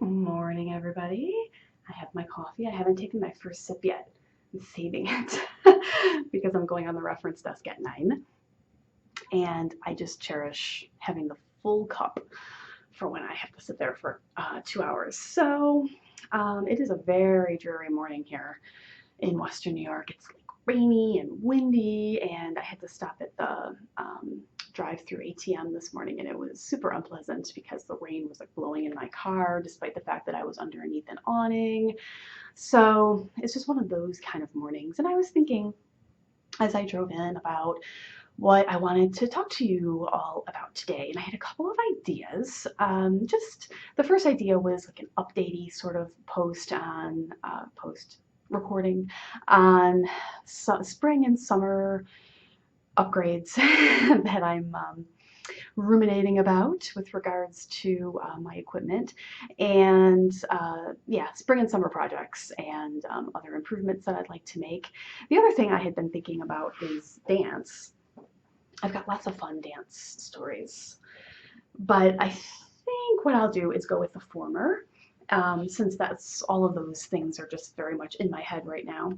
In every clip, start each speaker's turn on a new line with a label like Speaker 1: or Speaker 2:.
Speaker 1: Morning, everybody. I have my coffee. I haven't taken my first sip yet. I'm saving it because I'm going on the reference desk at 9. And I just cherish having the full cup for when I have to sit there for 2 hours. It is a very dreary morning here in Western New York. It's like rainy and windy, and I had to stop at the drive-through ATM this morning, and it was super unpleasant because the rain was like blowing in my car, despite the fact that I was underneath an awning. So it's just one of those kind of mornings. And I was thinking as I drove in about what I wanted to talk to you all about today. And I had a couple of ideas. Just the first idea was like an updatey sort of post recording on spring and summer upgrades that I'm ruminating about with regards to my equipment and yeah, spring and summer projects and other improvements that I'd like to make. The other thing I had been thinking about is dance. I've got lots of fun dance stories, but I think what I'll do is go with the former, since that's all of those things are just very much in my head right now,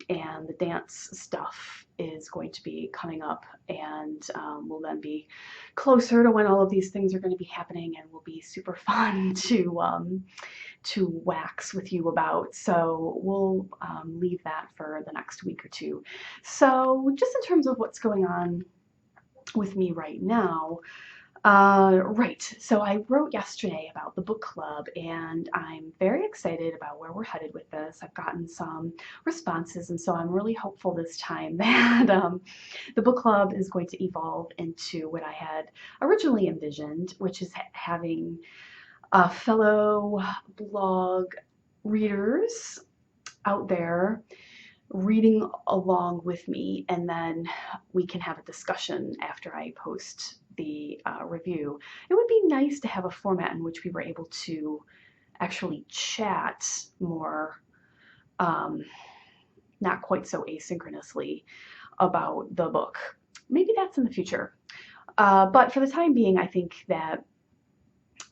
Speaker 1: and the dance stuff is going to be coming up, and will then be closer to when all of these things are going to be happening, and will be super fun to wax with you about. So we'll leave that for the next week or two. So just in terms of what's going on with me right now. Right, so I wrote yesterday about the book club, and I'm very excited about where we're headed with this. I've gotten some responses, and so I'm really hopeful this time that the book club is going to evolve into what I had originally envisioned, which is having fellow blog readers out there reading along with me, and then we can have a discussion after I post the review. It would be nice to have a format in which we were able to actually chat more, not quite so asynchronously, about the book. Maybe that's in the future. But for the time being, I think that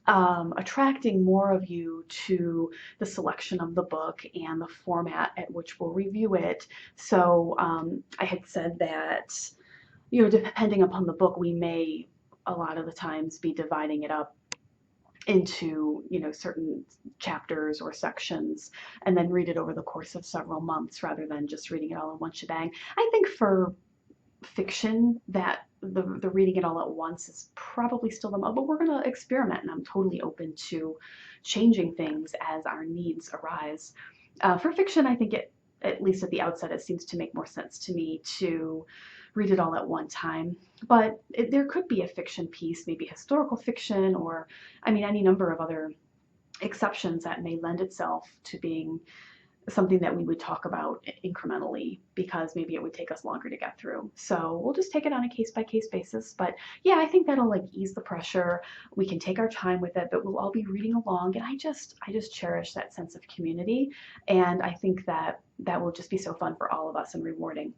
Speaker 1: attracting more of you to the selection of the book and the format at which we'll review it. So I had said that, depending upon the book, we may a lot of the times be dividing it up into, certain chapters or sections, and then read it over the course of several months rather than just reading it all in one shebang. I think for fiction that the reading it all at once is probably still the mode, but we're going to experiment, and I'm totally open to changing things as our needs arise. For fiction, I think at least at the outset, it seems to make more sense to me to read it all at one time. But there could be a fiction piece, maybe historical fiction, or any number of other exceptions that may lend itself to being something that we would talk about incrementally, because maybe it would take us longer to get through. So we'll just take it on a case by case basis. But yeah, I think that'll like ease the pressure. We can take our time with it, but we'll all be reading along. And I just cherish that sense of community. And I think that will just be so fun for all of us and rewarding.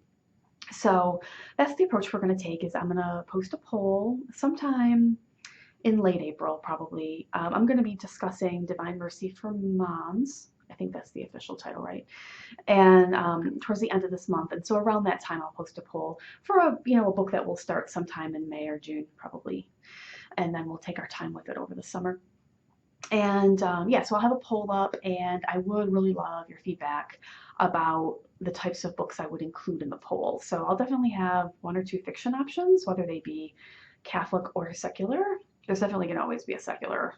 Speaker 1: So that's the approach we're going to take. Is I'm going to post a poll sometime in late April, probably. I'm going to be discussing Divine Mercy for Moms. I think that's the official title, right? And towards the end of this month. And so around that time, I'll post a poll for a book that will start sometime in May or June, probably. And then we'll take our time with it over the summer. And yeah, so I'll have a poll up, and I would really love your feedback about the types of books I would include in the poll. So I'll definitely have one or two fiction options, whether they be Catholic or secular. There's definitely going to always be a secular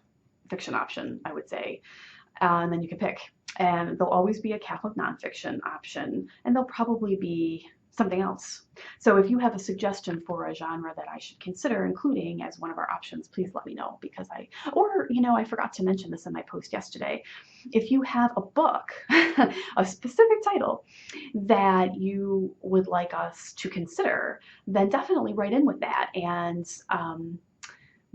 Speaker 1: fiction option, I would say. And then you can pick. And there'll always be a Catholic nonfiction option, and there'll probably be something else. So if you have a suggestion for a genre that I should consider including as one of our options, please let me know, because I forgot to mention this in my post yesterday. If you have a book, a specific title that you would like us to consider, then definitely write in with that, and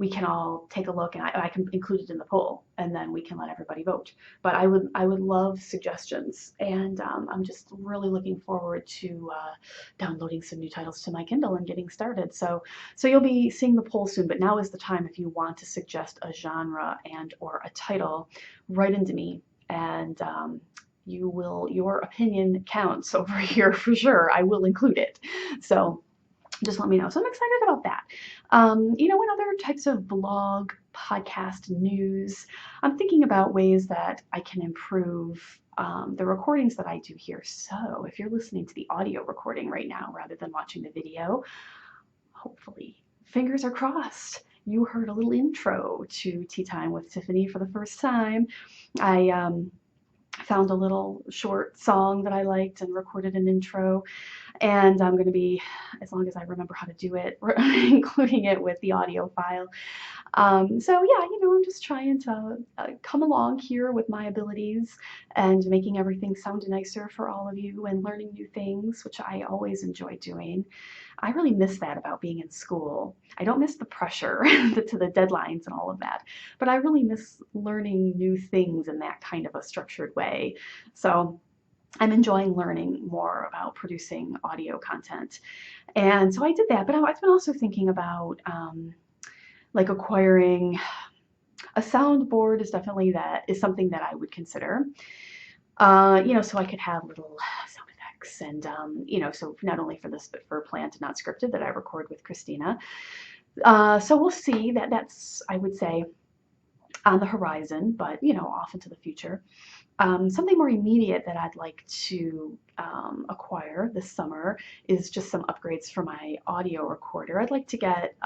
Speaker 1: we can all take a look, and I can include it in the poll, and then we can let everybody vote. But I would love suggestions, and I'm just really looking forward to downloading some new titles to my Kindle and getting started. So you'll be seeing the poll soon, but now is the time if you want to suggest a genre and or a title, write into me, and your opinion counts over here for sure. I will include it. So just let me know. So I'm excited about that. In other types of blog, podcast, news, I'm thinking about ways that I can improve the recordings that I do here. So if you're listening to the audio recording right now rather than watching the video, hopefully, fingers are crossed, you heard a little intro to Tea Time with Tiffany for the first time. I found a little short song that I liked and recorded an intro. And I'm going to be, as long as I remember how to do it, including it with the audio file. So yeah, I'm just trying to come along here with my abilities and making everything sound nicer for all of you and learning new things, which I always enjoy doing. I really miss that about being in school. I don't miss the pressure to the deadlines and all of that, but I really miss learning new things in that kind of a structured way. So I'm enjoying learning more about producing audio content. And so I did that, but I've been also thinking about like acquiring a soundboard is definitely something that I would consider. So I could have little sound effects and, so not only for this, but for Planned and Not Scripted that I record with Christina. So we'll see. That's, I would say, on the horizon, but, off into the future. Something more immediate that I'd like to acquire this summer is just some upgrades for my audio recorder. I'd like to get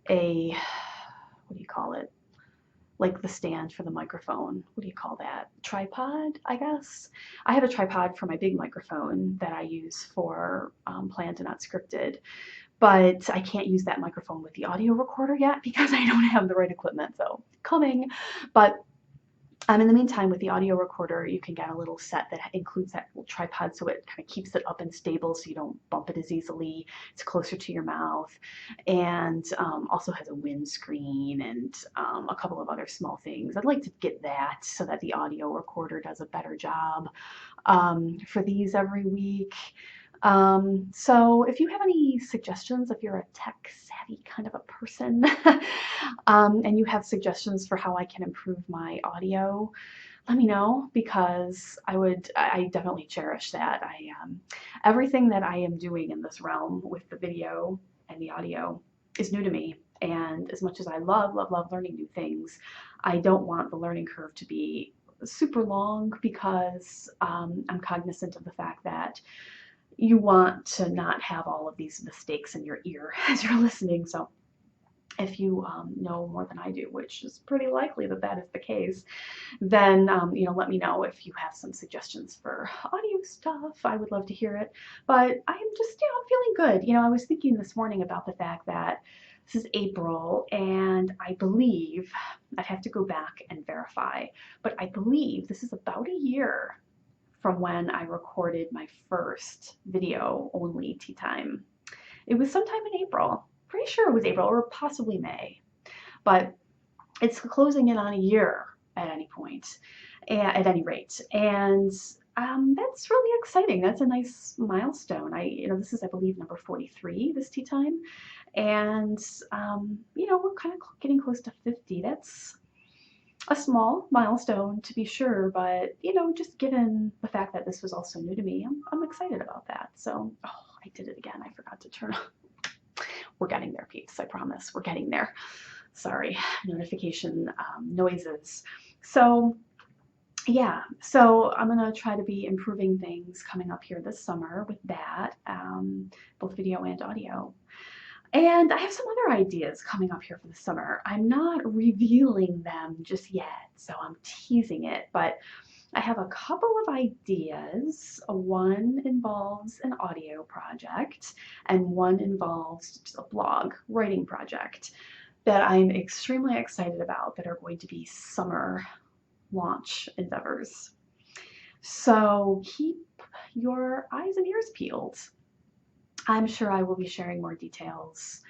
Speaker 1: what do you call it? Like the stand for the microphone. What do you call that? Tripod, I guess. I have a tripod for my big microphone that I use for Planned and Not Scripted, but I can't use that microphone with the audio recorder yet because I don't have the right equipment. So coming, but in the meantime, with the audio recorder, you can get a little set that includes that little tripod, so it kind of keeps it up and stable so you don't bump it as easily. It's closer to your mouth, and also has a windscreen and a couple of other small things. I'd like to get that so that the audio recorder does a better job for these every week. So if you have any suggestions, if you're a tech savvy kind of a person, and you have suggestions for how I can improve my audio, let me know, because I definitely cherish that. Everything that I am doing in this realm with the video and the audio is new to me. And as much as I love learning new things, I don't want the learning curve to be super long, because I'm cognizant of the fact that you want to not have all of these mistakes in your ear as you're listening. So if you know more than I do, which is pretty likely that is the case, then let me know if you have some suggestions for audio stuff. I would love to hear it. But I am just I'm feeling good. I was thinking this morning about the fact that this is April, and I believe, I'd have to go back and verify, but I believe this is about a year from when I recorded my first video only Tea Time. It was sometime in April. Pretty sure it was April or possibly May, but it's closing in on a year at any point, at any rate, and that's really exciting. That's a nice milestone. This is, I believe, number 43, this Tea Time, and we're kind of getting close to 50. That's a small milestone, to be sure, but just given the fact that this was also new to me, I'm excited about that. So, I did it again. I forgot to turn on. We're getting there, peeps. I promise. We're getting there. Sorry, notification noises. So, yeah, so I'm going to try to be improving things coming up here this summer with that, both video and audio. And I have some other ideas coming up here for the summer. I'm not revealing them just yet, so I'm teasing it, but I have a couple of ideas. One involves an audio project, and one involves just a blog writing project that I'm extremely excited about, that are going to be summer launch endeavors. So keep your eyes and ears peeled. I'm sure I will be sharing more details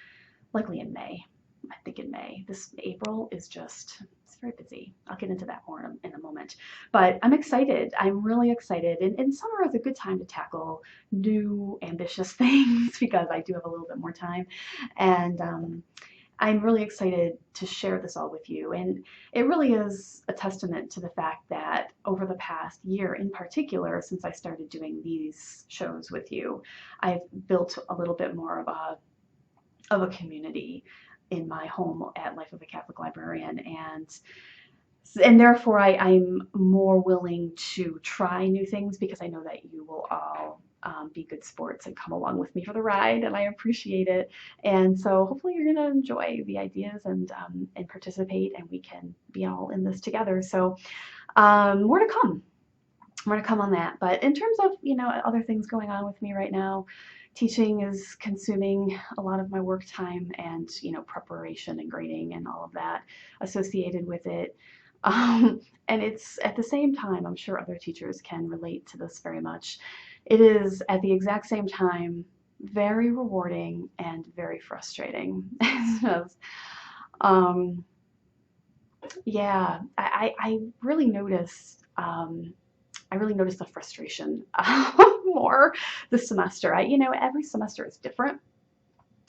Speaker 1: likely in May. I think in May. This April is just, it's very busy. I'll get into that more in a moment. But I'm excited. I'm really excited. And summer is a good time to tackle new ambitious things because I do have a little bit more time. And I'm really excited to share this all with you. And it really is a testament to the fact that over the past year in particular, since I started doing these shows with you, I've built a little bit more of a community in my home at Life of a Catholic Librarian. And therefore I'm more willing to try new things because I know that you will all be good sports and come along with me for the ride, and I appreciate it. And so hopefully you're going to enjoy the ideas and participate, and we can be all in this together. So more to come. More to come on that. But in terms of other things going on with me right now, teaching is consuming a lot of my work time, and preparation and grading and all of that associated with it. And it's at the same time, I'm sure other teachers can relate to this very much. It is at the exact same time very rewarding and very frustrating. um, yeah, I really noticed. I really noticed the frustration more this semester. Every semester is different.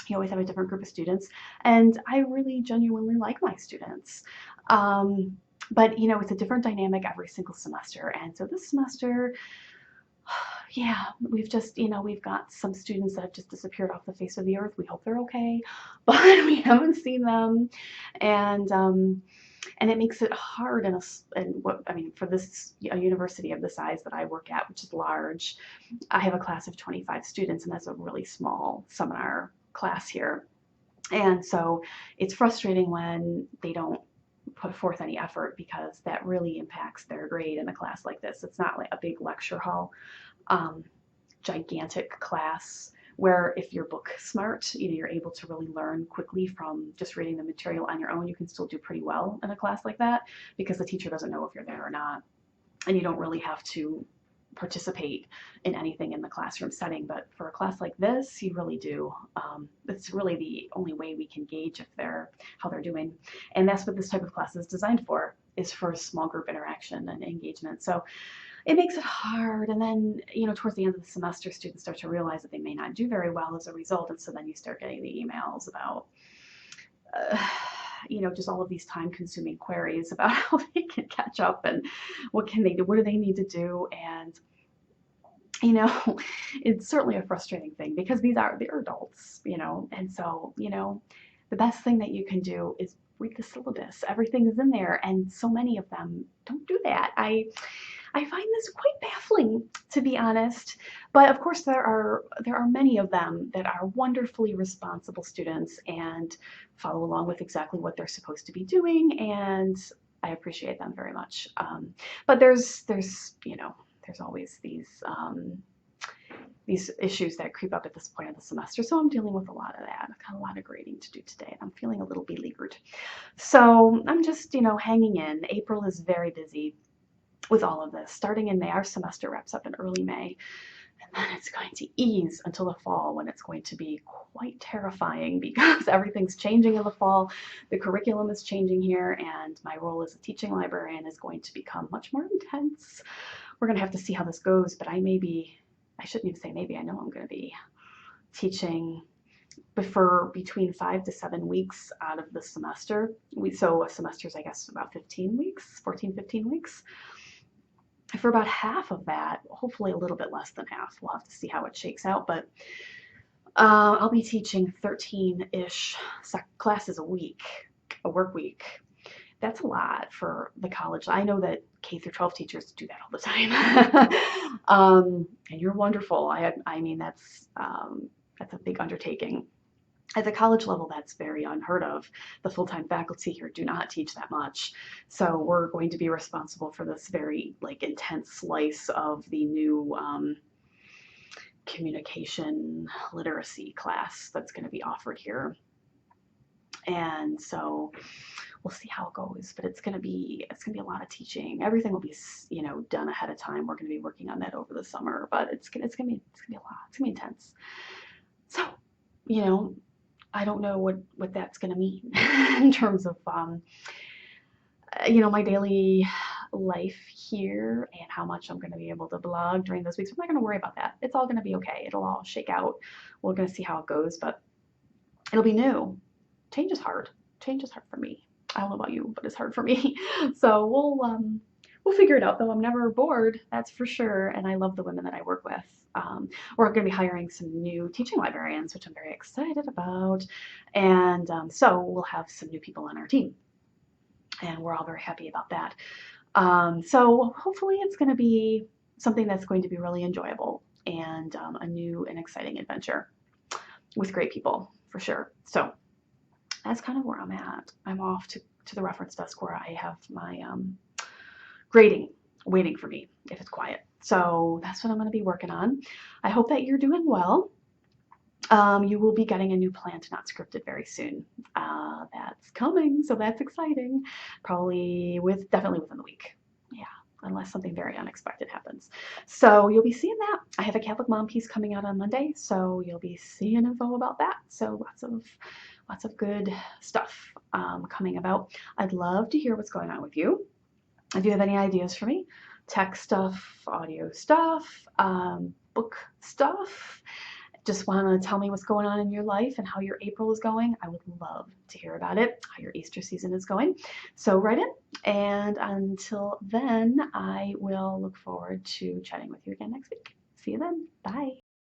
Speaker 1: You always have a different group of students, and I really genuinely like my students. But it's a different dynamic every single semester. And so this semester, yeah, we've got some students that have just disappeared off the face of the earth. We hope they're okay, but we haven't seen them. And it makes it hard for a university of the size that I work at, which is large. I have a class of 25 students, and that's a really small seminar class here. And so it's frustrating when they don't put forth any effort, because that really impacts their grade in a class like this. It's not like a big lecture hall, gigantic class where if you're book smart, you're able to really learn quickly from just reading the material on your own. You can still do pretty well in a class like that because the teacher doesn't know if you're there or not, and you don't really have to participate in anything in the classroom setting. But for a class like this, you really do. It's really the only way we can gauge how they're doing, and that's what this type of class is designed for, is for small group interaction and engagement. So it makes it hard. And then, towards the end of the semester, students start to realize that they may not do very well as a result. And so then you start getting the emails about, just all of these time consuming queries about how they can catch up and what can they do, what do they need to do. And, it's certainly a frustrating thing because they're adults, and so, the best thing that you can do is read the syllabus. Everything is in there, and so many of them don't do that. I find this quite baffling, to be honest. But of course, there are many of them that are wonderfully responsible students and follow along with exactly what they're supposed to be doing, and I appreciate them very much. But there's always these issues that creep up at this point of the semester. So I'm dealing with a lot of that. I've got a lot of grading to do today, and I'm feeling a little beleaguered. So I'm just, hanging in. April is very busy with all of this. Starting in May, our semester wraps up in early May, and then it's going to ease until the fall, when it's going to be quite terrifying because everything's changing in the fall. The curriculum is changing here, and my role as a teaching librarian is going to become much more intense. We're going to have to see how this goes, but I shouldn't even say maybe, I know I'm going to be teaching for between 5 to 7 weeks out of the semester. So a semester is, I guess, about 15 weeks, 14, 15 weeks. For about half of that, hopefully a little bit less than half, we'll have to see how it shakes out, but I'll be teaching 13-ish classes a week, a work week. That's a lot for the college. I know that K through 12 teachers do that all the time. And you're wonderful. I mean, that's a big undertaking. At the college level, that's very unheard of. The full-time faculty here do not teach that much. So we're going to be responsible for this very intense slice of the new communication literacy class that's going to be offered here. And so we'll see how it goes, but it's going to be a lot of teaching. Everything will be done ahead of time. We're going to be working on that over the summer, but it's going to be a lot. It's going to be intense. So, I don't know what that's going to mean in terms of, my daily life here and how much I'm going to be able to blog during those weeks. I'm not going to worry about that. It's all going to be okay. It'll all shake out. We're going to see how it goes, but it'll be new. Change is hard. Change is hard for me. I don't know about you, but it's hard for me. So we'll figure it out, though. I'm never bored, that's for sure. And I love the women that I work with. We're going to be hiring some new teaching librarians, which I'm very excited about. And so we'll have some new people on our team. And we're all very happy about that. So hopefully it's going to be something that's going to be really enjoyable and a new and exciting adventure with great people, for sure. So that's kind of where I'm at. I'm off to the reference desk where I have my grading waiting for me if it's quiet. So that's what I'm going to be working on. I hope that you're doing well. You will be getting a new Planned Not Scripted very soon. That's coming, so that's exciting. Definitely within the week. Yeah, unless something very unexpected happens. So you'll be seeing that. I have a Catholic Mom piece coming out on Monday, so you'll be seeing info about that. So lots of good stuff coming about. I'd love to hear what's going on with you. If you have any ideas for me, text stuff, audio stuff, book stuff, just want to tell me what's going on in your life and how your April is going, I would love to hear about it, how your Easter season is going. So write in, and until then, I will look forward to chatting with you again next week. See you then. Bye.